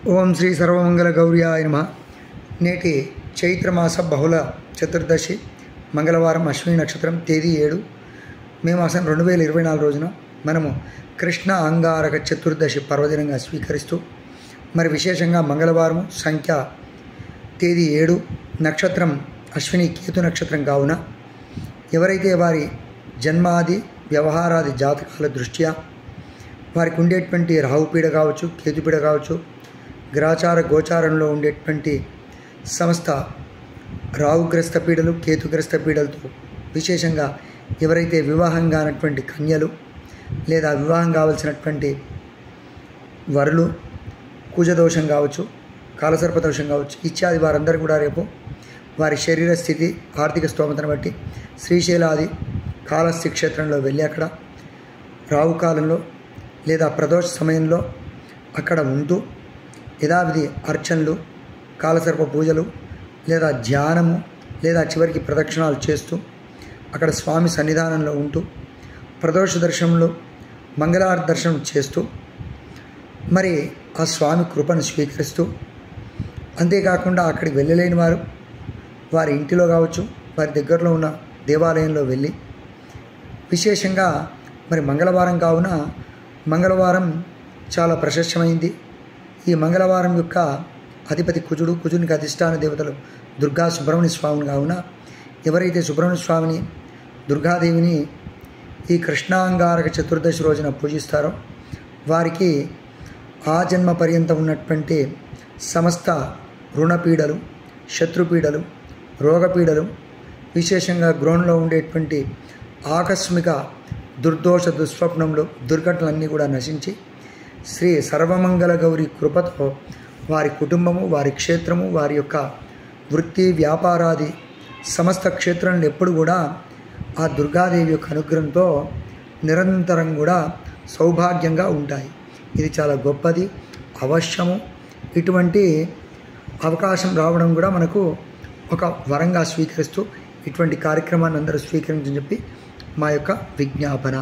ఓం శ్రీ సర్వమంగళ గౌర్యాయ నమః. నేటి చైత్రమాస బహుళ చతుర్దశి మంగళవారం అశ్విని నక్షత్రం తేదీ 7 మే మాసం 2024 రోజున మనము కృష్ణ అంగారక చతుర్దశి పర్వదినంగా స్వీకరిస్తూ మరి విశేషంగా మంగళవారం సంఖ్య తేదీ 7 నక్షత్రం అశ్విని కేతు నక్షత్రం కావున ఎవరైతే వారి జన్మాది వ్యవహారాది జాతకాల దృష్ట్యా వారికి ఉండేటువంటి రాహుపీడ కావచ్చు, కేతుపీడ కావచ్చు, గ్రహచార గోచారంలో ఉండేటువంటి సమస్త రాహుగ్రస్త పీడలు, కేతుగ్రస్త పీడలతో విశేషంగా ఎవరైతే వివాహం కానటువంటి కన్యలు లేదా వివాహం కావాల్సినటువంటి వరులు, కుజదోషం కావచ్చు, కాలసర్పదోషం కావచ్చు ఇత్యాది వారందరూ కూడా రేపు వారి శరీర స్థితి, ఆర్థిక స్తోమతను బట్టి శ్రీశైలాది కాళహస్తి క్షేత్రంలో వెళ్ళి అక్కడ రాహుకాలంలో లేదా ప్రదోష సమయంలో అక్కడ ఉంటూ యథావిధి అర్చనలు, కాలసర్ప పూజలు లేదా ధ్యానము లేదా చివరికి ప్రదక్షిణాలు చేస్తూ అక్కడ స్వామి సన్నిధానంలో ఉంటూ ప్రదోష దర్శనంలో మంగళారతి దర్శనం చేస్తూ మరి ఆ స్వామి కృపను స్వీకరిస్తూ, అంతేకాకుండా అక్కడికి వెళ్ళలేని వారు వారి ఇంటిలో కావచ్చు, వారి దగ్గరలో ఉన్న దేవాలయంలో వెళ్ళి విశేషంగా మరి మంగళవారం కావున మంగళవారం చాలా ప్రశస్తమైంది. ఈ మంగళవారం యొక్క అధిపతి కుజుడు, కుజునికి అధిష్టాన దేవతలు దుర్గా సుబ్రహ్మణ్య స్వామిని కావున ఎవరైతే సుబ్రహ్మణ్య స్వామిని, దుర్గాదేవిని ఈ కృష్ణాంగారక చతుర్దశి రోజున పూజిస్తారో వారికి ఆ జన్మ పర్యంతం ఉన్నటువంటి సమస్త రుణపీడలు, శత్రుపీడలు, రోగపీడలు, విశేషంగా గృహంలో ఉండేటువంటి ఆకస్మిక దుర్దోష దుస్వప్నంలో దుర్ఘటనలన్నీ కూడా నశించి శ్రీ సర్వమంగళ గౌరి కృపతో వారి కుటుంబము, వారి క్షేత్రము, వారి యొక్క వృత్తి వ్యాపారాది సమస్త క్షేత్రాలను ఎప్పుడు కూడా ఆ దుర్గాదేవి యొక్క అనుగ్రహంతో నిరంతరం కూడా సౌభాగ్యంగా ఉంటాయి. ఇది చాలా గొప్పది, అవశ్యము. ఇటువంటి అవకాశం రావడం కూడా మనకు ఒక వరంగా స్వీకరిస్తూ ఇటువంటి కార్యక్రమాన్ని అందరూ స్వీకరించని చెప్పి మా యొక్క విజ్ఞాపన.